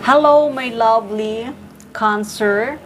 Hello, my lovely Cancer.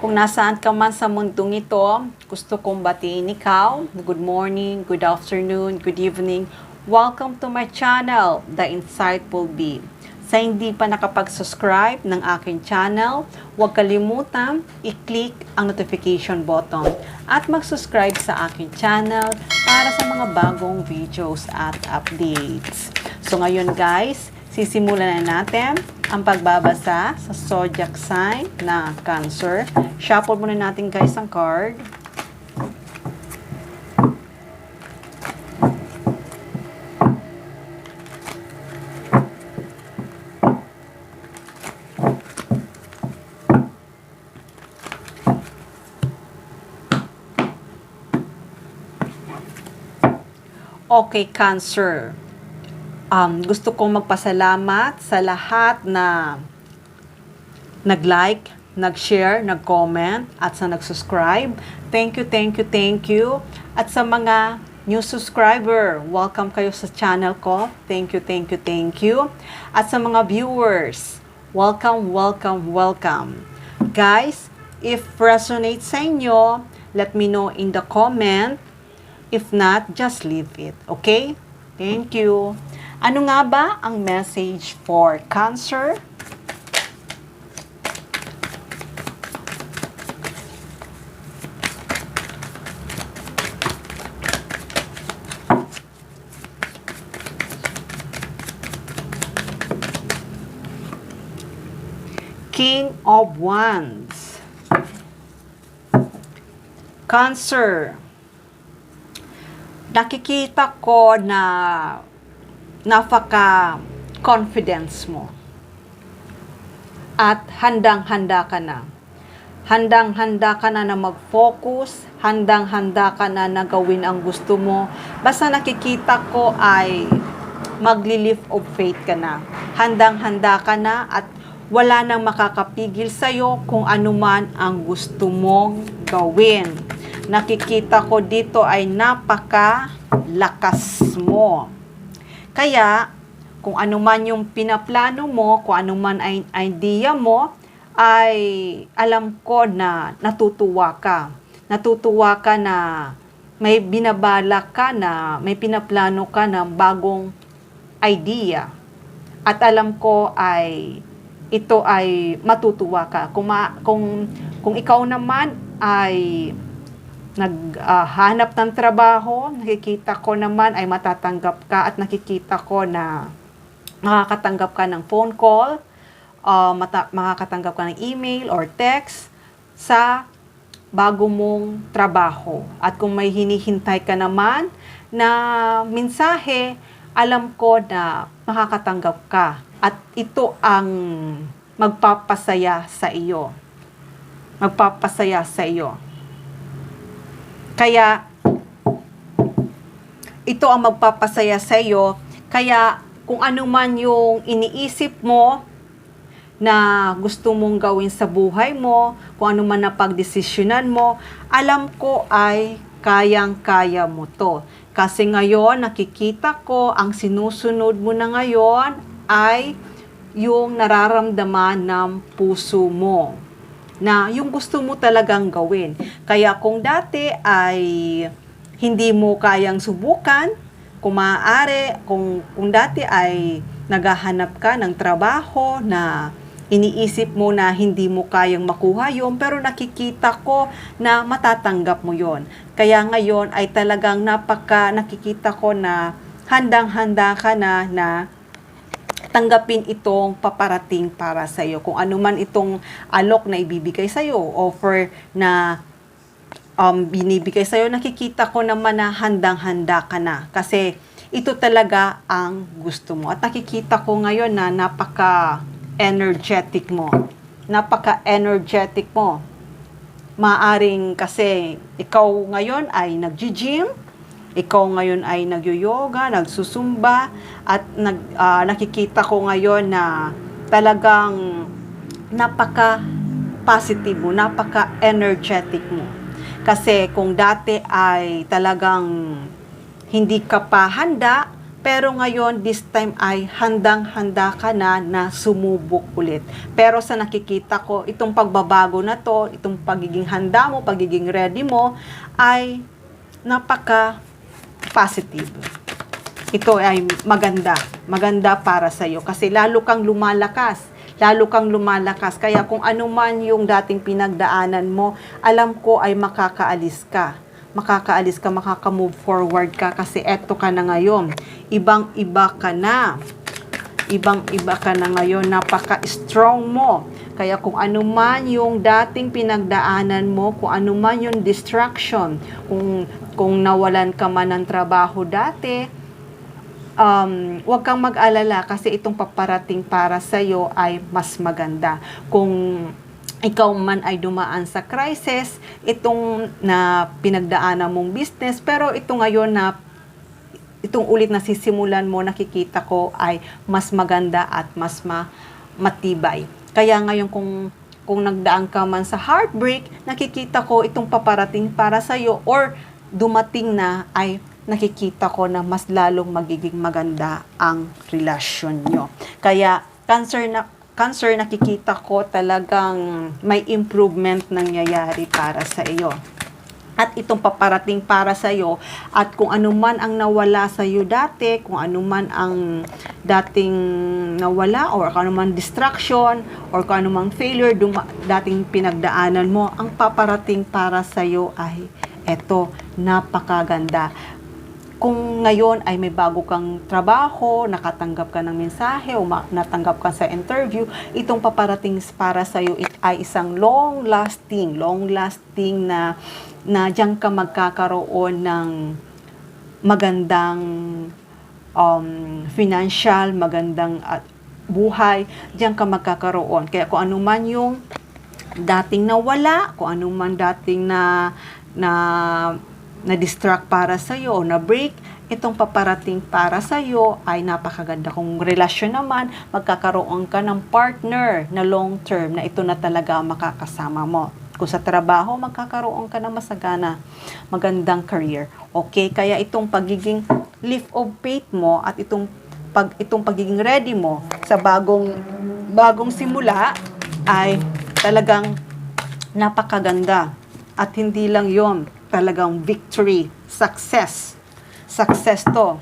Kung nasaan ka man sa mundong ito, gusto kong batiin ikaw. Good morning, good afternoon, good evening. Welcome to my channel, The Insightful Bee. Sa hindi pa nakapag-subscribe ng aking channel, huwag kalimutan i-click ang notification button at mag-subscribe sa aking channel para sa mga bagong videos at updates. So ngayon guys, sisimulan na natin ang pagbabasa sa zodiac sign na Cancer. Shuffle muna natin guys ang card. Okay, Cancer. Gusto kong magpasalamat sa lahat na nag-like, nag-share, nag-comment, at sa nag-subscribe. Thank you, thank you, thank you. At sa mga new subscriber, welcome kayo sa channel ko. Thank you, thank you, thank you. At sa mga viewers, welcome, welcome, welcome. Guys, if resonates sa inyo, let me know in the comment. If not, just leave it. Okay? Thank you. Ano nga ba ang message for Cancer? King of Wands. Cancer. Nakikita ko na napaka-confidence mo. At handang-handa ka na. Handang-handa ka na mag-focus, handang-handa ka na gawin ang gusto mo. Basta nakikita ko ay magli-lift of faith ka na. Handang-handa ka na at wala nang makakapigil sa'yo kung ano man ang gusto mong gawin. Nakikita ko dito ay napaka-lakas mo. Kaya, kung ano man yung pinaplano mo, kung ano man ay idea mo, ay alam ko na natutuwa ka. Natutuwa ka na may binabalak ka na, may pinaplano ka na bagong idea. At alam ko ay ito ay matutuwa ka. Kung ikaw naman ay naghanap ng trabaho, nakikita ko naman ay matatanggap ka at nakikita ko na makakatanggap ka ng phone call, makakatanggap ka ng email or text sa bago mong trabaho. At kung may hinihintay ka naman na mensahe, alam ko na makakatanggap ka. At ito ang magpapasaya sa iyo. Magpapasaya sa iyo. Kaya, ito ang magpapasaya sa iyo. Kaya, kung ano man yung iniisip mo na gusto mong gawin sa buhay mo, kung ano man na pagdesisyonan mo, alam ko ay kayang-kaya mo to. Kasi ngayon, nakikita ko, ang sinusunod mo na ngayon ay yung nararamdaman ng puso mo. Na yung gusto mo talagang gawin. Kaya kung dati ay hindi mo kayang subukan, kung maaari, kung dati ay naghahanap ka ng trabaho na iniisip mo na hindi mo kayang makuha yon, pero nakikita ko na matatanggap mo yon. Kaya ngayon ay talagang nakikita ko na handang-handa ka na tanggapin itong paparating para sa iyo. Kung ano man itong alok na ibibigay sa iyo, offer na binibigay sa iyo, nakikita ko naman na handang-handa ka na. Kasi ito talaga ang gusto mo. At nakikita ko ngayon na napaka-energetic mo. Napaka-energetic mo. Maaring kasi ikaw ngayon ay nag-gym, ikaw ngayon ay nag-yoga, nagsusumba, at nakikita ko ngayon na talagang napaka-positive mo, napaka-energetic mo. Kasi kung dati ay talagang hindi ka pa handa, Pero ngayon, this time ay handang-handa ka na sumubok ulit. Pero sa nakikita ko, itong pagbabago na to, itong pagiging handa mo, pagiging ready mo, ay napaka-positive. Ito ay maganda. Maganda para sa'yo. Kasi lalo kang lumalakas. Lalo kang lumalakas. Kaya kung ano man yung dating pinagdaanan mo, alam ko ay makakaalis ka. Makakaalis ka, makaka-move forward ka kasi eto ka na ngayon. Ibang-iba ka na. Ibang-iba ka na ngayon. Napaka-strong mo. Kaya kung ano man yung dating pinagdaanan mo, kung ano man yung distraction, kung nawalan ka man ng trabaho dati, huwag kang mag-alala kasi itong paparating para sa'yo ay mas maganda. Kung ikaw man ay dumaan sa crisis, itong na pinagdaanan mong business, pero ito ngayon na itong ulit na sisimulan mo, nakikita ko ay mas maganda at mas matibay. Kaya ngayon kung nagdaan ka man sa heartbreak, nakikita ko itong paparating para sa'yo or dumating na ay nakikita ko na mas lalong magiging maganda ang relasyon nyo. Kaya Cancer, nakikita ko talagang may improvement nangyayari para sa iyo. At itong paparating para sa iyo, at kung ano man ang nawala sa iyo dati, kung ano man ang dating nawala, or kung ano man distraction, or kung ano man failure, dating pinagdaanan mo, ang paparating para sa iyo ay eto, napakaganda. Kung ngayon ay may bago kang trabaho, nakatanggap ka ng mensahe o natanggap ka sa interview, itong paparating para sa iyo ay isang long-lasting na diyan ka magkakaroon ng magandang financial, magandang buhay, diyan ka magkakaroon. Kaya kung ano man yung dating nawala, kung ano man dating na-distract para sa'yo o na-break, itong paparating para sa'yo ay napakaganda. Kung relasyon naman, magkakaroon ka ng partner na long term na ito na talaga makakasama mo. Kung sa trabaho, magkakaroon ka ng masagana, magandang career. Okay? Kaya itong pagiging leap of faith mo at itong pagiging ready mo sa bagong simula ay talagang napakaganda. At hindi lang yon, talagang victory, success to.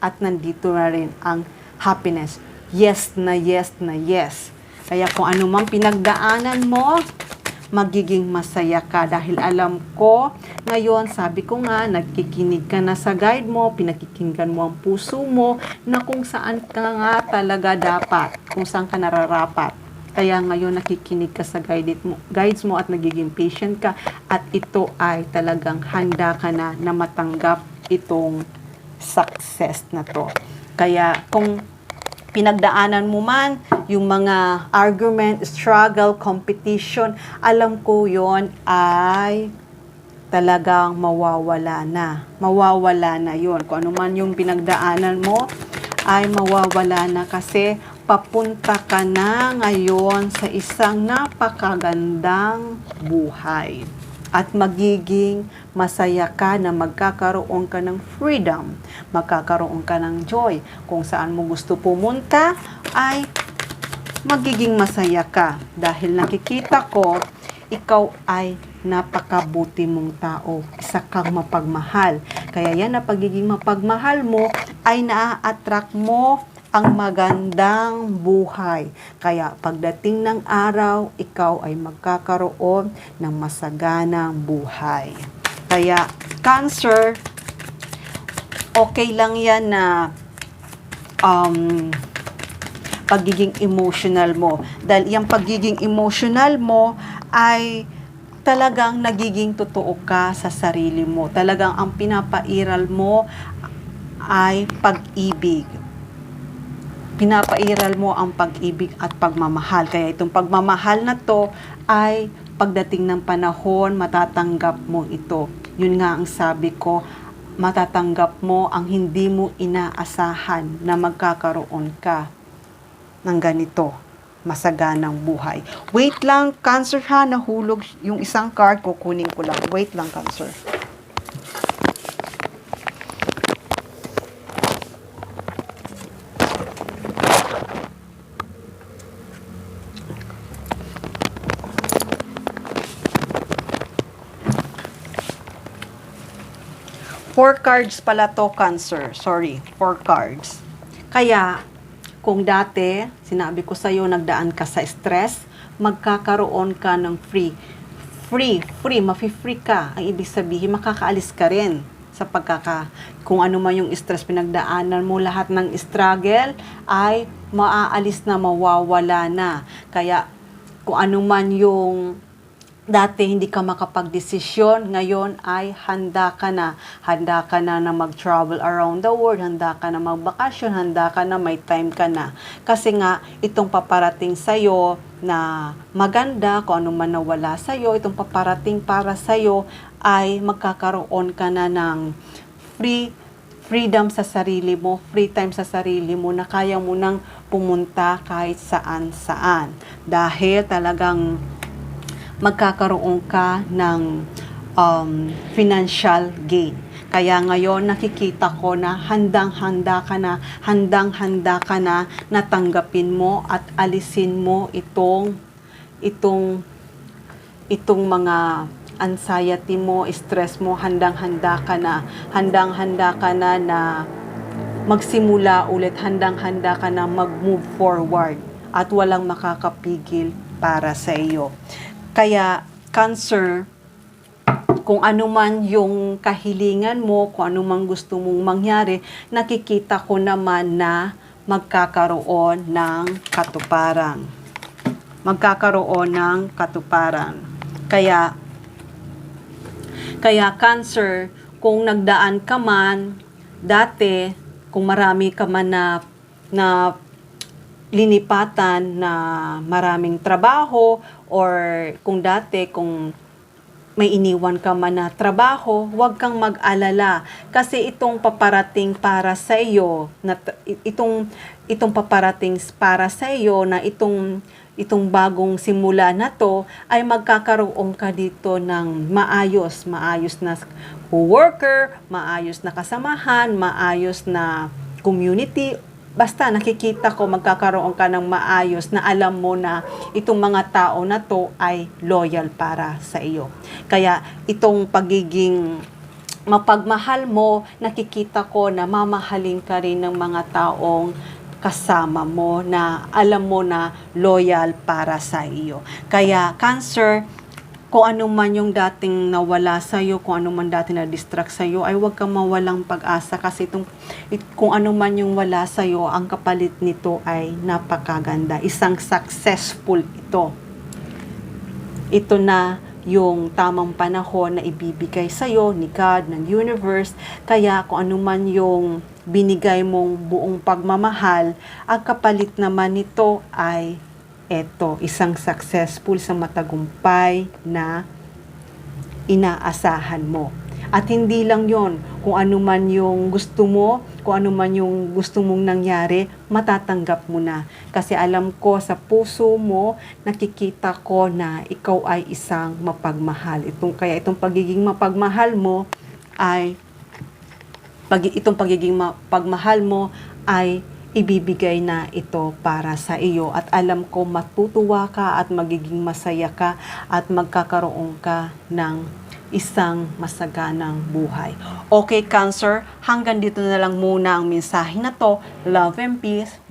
At nandito na rin ang happiness. Yes na yes na yes. Kaya kung ano mang pinagdaanan mo, magiging masaya ka dahil alam ko, ngayon sabi ko nga, nagkikinig ka na sa guide mo, pinakikinggan mo ang puso mo, na kung saan ka nga talaga dapat, kung saan ka nararapat. Kaya ngayon nakikinig ka sa guides mo at nagiging patient ka at ito ay talagang handa ka na matanggap itong success na to. Kaya kung pinagdaanan mo man yung mga argument, struggle, competition, alam ko yon ay talagang mawawala na. Mawawala na yon. Kung ano man yung pinagdaanan mo ay mawawala na kasi papunta ka na ngayon sa isang napakagandang buhay. At magiging masaya ka na magkakaroon ka ng freedom, magkakaroon ka ng joy. Kung saan mo gusto pumunta, ay magiging masaya ka. Dahil nakikita ko, ikaw ay napakabuti mong tao. Isa kang mapagmahal. Kaya yan na pagiging mapagmahal mo, ay naa-attract mo ang magandang buhay. Kaya pagdating ng araw, ikaw ay magkakaroon ng masaganang buhay. Kaya Cancer, okay lang yan na pagiging emotional mo. Dahil yung pagiging emotional mo ay talagang nagiging totoo ka sa sarili mo. Talagang ang pinapairal mo ay pag-ibig. Pinapairal mo ang pag-ibig at pagmamahal. Kaya itong pagmamahal na to ay pagdating ng panahon, matatanggap mo ito. Yun nga ang sabi ko, matatanggap mo ang hindi mo inaasahan na magkakaroon ka ng ganito, masaganang buhay. Wait lang, Cancer ha, nahulog yung isang card, kukunin ko lang. Wait lang, Cancer. 4 cards pala to, Cancer. Sorry, 4 cards. Kaya, kung dati, sinabi ko sa'yo, nagdaan ka sa stress, magkakaroon ka ng free, mafi-free ka. Ang ibig sabihin, makakaalis ka rin sa kung ano man yung stress pinagdaanan mo, lahat ng struggle ay maaalis na, mawawala na. Kaya, kung ano man yung dati hindi ka makapag-desisyon, ngayon ay handa ka na. Handa ka na na mag-travel around the world, handa ka na magbakasyon, handa ka na, may time ka na. Kasi nga, itong paparating sa'yo na maganda, kung ano man nawala sa'yo, itong paparating para sa'yo ay magkakaroon ka na ng freedom sa sarili mo, free time sa sarili mo na kaya mo nang pumunta kahit saan-saan. Dahil talagang magkakaroon ka ng financial gain. Kaya ngayon nakikita ko na handang-handa ka na natanggapin mo at alisin mo itong mga anxiety mo, stress mo, handang-handa ka na na magsimula ulit, handang-handa ka na mag-move forward at walang makakapigil para sa iyo. Kaya, Cancer, kung ano man yung kahilingan mo, kung ano man gusto mong mangyari, nakikita ko naman na magkakaroon ng katuparan. Kaya, Cancer, kung nagdaan ka man, dati, kung marami ka man na linipatan na maraming trabaho, or kung may iniwan ka man na trabaho, huwag kang mag-alala. Kasi itong paparating para sa iyo, itong paparating para sa iyo na itong bagong simula na to, ay magkakaroon ka dito ng maayos na co-worker, maayos na kasamahan, maayos na community. Basta nakikita ko magkakaroon ka ng maayos na alam mo na itong mga tao na to ay loyal para sa iyo. Kaya itong pagiging mapagmahal mo, nakikita ko na mamahalin ka rin ng mga taong kasama mo na alam mo na loyal para sa iyo. Kaya Cancer, kung ano man yung dating nawala sa'yo, kung ano man dating na-distract sa'yo, ay huwag kang mawalang pag-asa kasi kung ano man yung wala sa'yo, ang kapalit nito ay napakaganda. Isang successful ito. Ito na yung tamang panahon na ibibigay sa'yo ni God, ng universe. Kaya kung ano man yung binigay mong buong pagmamahal, ang kapalit naman nito ay isang successful, isang matagumpay na inaasahan mo. At hindi lang yon, kung ano man yung gusto mo, kung ano man yung gusto mong nangyari, matatanggap mo na. Kasi alam ko sa puso mo, nakikita ko na ikaw ay isang mapagmahal. Kaya itong pagiging mapagmahal mo ay ibibigay na ito para sa iyo at alam ko matutuwa ka at magiging masaya ka at magkakaroon ka ng isang masaganang buhay. Okay, Cancer, hanggang dito na lang muna ang mensahe na to. Love and peace.